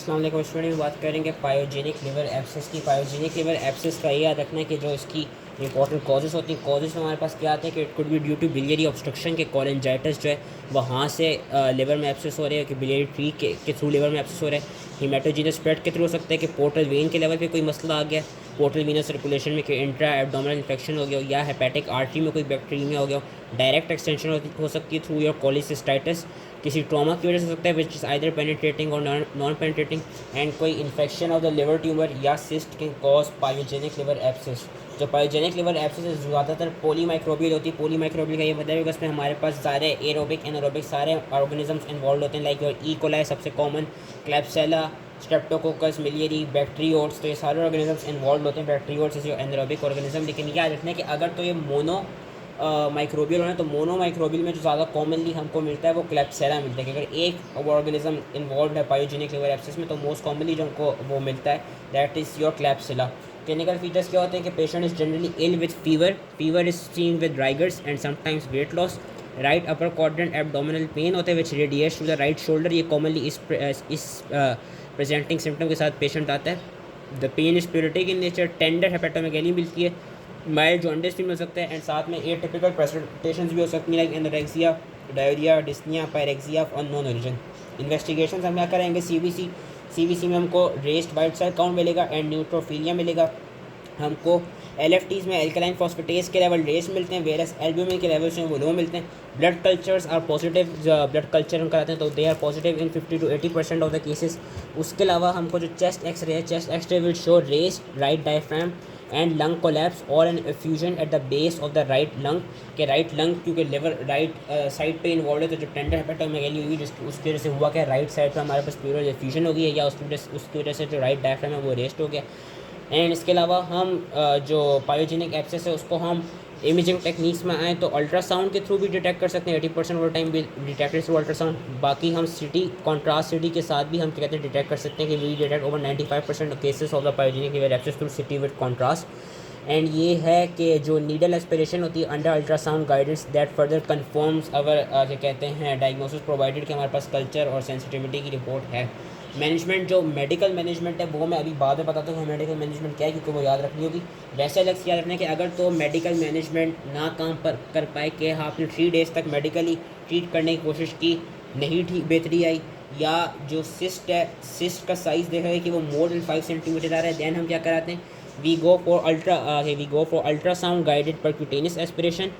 अस्सलाम वालेकुम स्टूडेंट, बात करेंगे पायोजेनिक लिवर एब्सेस की। पायोजेनिक लिवर एब्सेस का ये याद रखना है कि जो इसकी इंपॉर्टेंट कॉजेज़ होती हैं, कॉजेज़ में हमारे पास क्या आते हैं कि it could be due to biliary obstruction के कोलेंजाइटिस जो है वहाँ से लिवर में एब्सेस हो रहे हैं, कि बिलियरी ट्री के थ्रू लिवर में एब्सेस हो रहे हैं। हीमेटोजीनस स्प्रेड के थ्रू हो सकता है कि पोर्टल वेन के लेवल पे कोई मसला आ गया, पोर्टल वीनस सर्कुलेशन में कि इंट्रा एब्डोमिनल इन्फेक्शन हो गया, या हेपेटिक आर्टरी में कोई बैक्टीरिया हो गया। डायरेक्ट एक्सटेंशन हो सकती है थ्रू योर कोलिसिस्टाइटिस, किसी ट्रॉमा की वजह से हो सकता है विच इज़ आइदर पेनिट्रेटिंग और नॉन पेनिट्रेटिंग। एंड कोई infection of the liver tumour या cyst can cause pyogenic liver abscess. जो पायोजेनिक लिवर एब्सेस है ज़्यादातर पोलीमाइक्रोबियल होती है। पोलीमाइक्रोबियल का ये मतलब है कि उसमें हमारे पास सारे एरोबिक एनारोबिक सारे ऑर्गेनिजम्स इन्वॉल्व होते हैं, लाइक योर ई कोलाई सबसे कॉमन, क्लैप्सेला, स्ट्रेप्टोकोकस, मिलियरी, बैक्टीरियोट्स। तो ये सारे ऑर्गेनिजम्स इन्वॉल्व होते हैं। बैक्टीरियोट्स इज योर एनारोबिक ऑर्गेनिज्म। लेकिन याद रखना है कि अगर तो ये मोनो माइक्रोबियल होना, तो मोनो माइक्रोबियल में जो ज़्यादा कॉमनली हमको मिलता है वो क्लैप्सेला मिलता है। कि अगर एक ऑर्गेनिज्म इन्वॉल्व है पायोजेनिक लिवर एब्सेस में, तो मोस्ट कॉमनली जो हमको वो मिलता है that is your Klebsiella. Clinical features क्या होते हैं कि patient is generally ill with fever is seen with rigors and sometimes weight loss. Right upper quadrant abdominal pain होता है which radiates to the right shoulder. ये commonly इस presenting symptom के साथ पेशेंट आता है। The pain is प्यूरिटिक in nature, tender हेपेटोमेगैली मिलती है, माइल्ड जॉन्डिस भी मिल सकता है, एंड साथ में एटिपिकल प्रेजेंटेशंस भी हो सकती हैं like anorexia, diarrhoea, dyspnoea, pyrexia of unknown origin. Investigation हम क्या करेंगे, सीबीसी में हमको रेस्ट वाइट सेल काउंट मिलेगा एंड न्यूट्रोफिलिया मिलेगा। हमको एलएफटीज़ में एल्कलाइन फॉस्फेटेज के लेवल रेस मिलते हैं, वेरस एल्ब्यूमिन के लेवल्स हैं वो लो मिलते हैं। Blood cultures are positive, blood culture हम कराते हैं तो they are positive in 50 to 80% of the cases. उसके अलावा हमको जो चेस्ट एक्सरे है, chest x ray will show raised right diaphragm and lung collapse और an effusion at the base of the right lung. के राइट लंग क्योंकि liver right side पे involve है, तो जो टेंडर हेपेटोमेगैली हुई उसकी वजह से हुआ क्या, राइट साइड पे हमारे पास प्यूरल एफ्यूजन हो गई है, या उसकी वजह से जो राइट डायफ्राम है वो रेस्ट हो गया। एंड इसके अलावा हम जो पायोजेनिक एब्सेस है उसको हम इमेजिंग टेक्निक्स में आए तो अल्ट्रासाउंड के थ्रू भी डिटेक्ट कर सकते हैं। 80% ऑफ द टाइम भी डिटेक्टेड थ्रू अल्ट्रासाउंड। बाकी हम सिटी कॉन्ट्रास्ट सिटी के साथ भी हम क्या कहते हैं डिटेक्ट कर सकते हैं कि we detect over 95% cases of the pyogenic liver abscess through CT with contrast. And ये है कि जो नीडल एस्पिरेशन होती है under ultrasound guidance that further confirms our क्या कहते हैं डायग्नोसिस प्रोवाइडेड कि हमारे पास कल्चर और सेंसिटिविटी की रिपोर्ट है। मैनेजमेंट जो मेडिकल मैनेजमेंट है वो मैं अभी बाद में बताता हूँ मेडिकल मैनेजमेंट क्या है, क्योंकि वो याद रखनी होगी। वैसे अलग से याद रखना है कि अगर तो मेडिकल मैनेजमेंट ना काम पर कर पाए कि आपने 3 डेज़ तक मेडिकली ट्रीट करने की कोशिश की, नहीं ठीक बेहतरी आई, या जो सिस्ट है सिस्ट का साइज़ देखा है कि वो मोर देन 5 सेंटीमीटर आ रहा है, दैन हम क्या कराते हैं, we go for ultrasound guided percutaneous aspiration,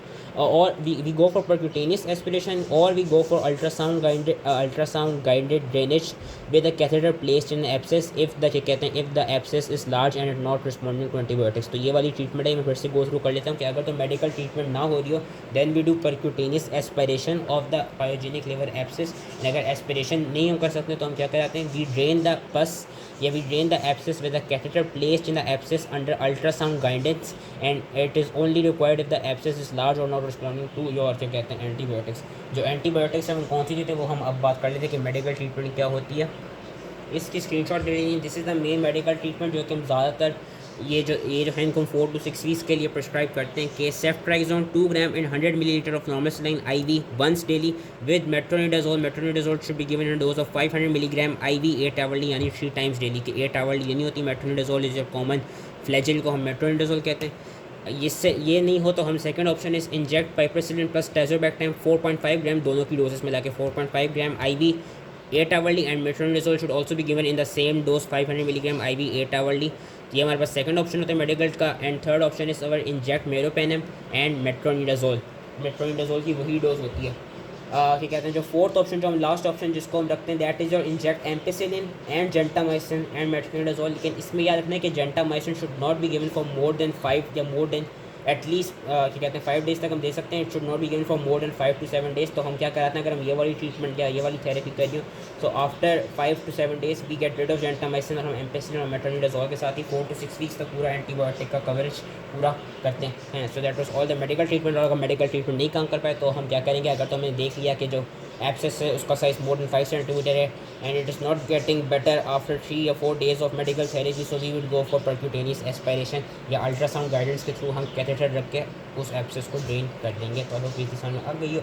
और we go for percutaneous aspiration, or we go for ultrasound guided drainage with a catheter placed in the abscess if the abscess is large and not responding to antibiotics। तो ये वाली treatment है, मैं फिर से go through कर लेता हूँ कि अगर तो मेडिकल ट्रीटमेंट ना हो रही हो then we do percutaneous aspiration of the pyogenic liver abscess। अगर एस्पिरेशन नहीं हम कर सकते तो हम क्या कराते हैं, वी ड्रेन द पस या we drain the abscess with a catheter placed in the abscess under ultrasound guidance, and it is only required if the abscess is large or not responding to your क्या कहते हैं antibiotics. जो antibiotics हम कौन सी देते हैं वो हम अब बात कर लेते हैं कि मेडिकल ट्रीटमेंट क्या होती है। इसकी स्क्रीनशॉट ले लीजिए। This is the main medical treatment जो कि हम ज़्यादातर ये जो है इनको 4 to 6 वीक्स के लिए प्रिस्क्राइब करते हैं कि ceftriaxone 2 gram in 100 millilitre of normal saline IV once daily with metronidazole. Metronidazole should be given in dose of 500 milligram IV 8 hourly, यानी 3 टाइम्स डेली। कि 8 आवरली ये नहीं होती, मेट्रोनिडाजोल इज कॉमन फ्लैजिल को हम मेट्रोनिडाजोल कहते हैं। इससे ये नहीं हो तो हम second option is inject piperacillin plus tazobactam 4.5 gram, दोनों की डोजेस मिला के 4.5 gram IV 8 hourly, and metronidazole should also भी given in the same dose 500 milligram IV 8 hourly. ये हमारे पास सेकंड ऑप्शन होता है मेडिकल का। And third option is our inject meropenem and metronidazole. Metronidazole की वही डोज होती है। क्या कहते हैं जो फोर्थ ऑप्शन जो हम लास्ट ऑप्शन जिसको हम रखते हैं that is your inject ampicillin and gentamicin and metronidazole. लेकिन इसमें याद रखना है कि gentamicin should not be given for more than 5 या मोर देन एटलीस्ट क्या कहते हैं 5 डेज़ तक हम दे सकते हैं। It should not be given for more than 5 to 7 days. तो हम क्या कराते हैं, अगर हम ये वाली ट्रीटमेंट या ये वाली थेरेपी कर रही हो तो after 5 to 7 days we get rid of gentamicin, और हम एम्पिसिलिन और मेट्रोनिडाजोल के साथ ही 4 to 6 वीक्स तक पूरा एंटीबायोटिक का कवरेज पूरा करते हैं। So that was all the medical treatment. और अगर मेडिकल ट्रीटमेंट नहीं काम कर पाए तो हम क्या करेंगे, अगर तो हमने देख लिया कि जो एब्सेस है उसका साइज मोर देन 5 सेंटीमीटर है and it is not getting better after 3 or 4 days of medical therapy, so we will go for percutaneous aspiration या अल्ट्रासाउंड गाइडेंस के थ्रू हम कैथेटर रख के उस एब्सेस को ड्रेन कर देंगे। तो अगर किसी समझ में आ गई हो,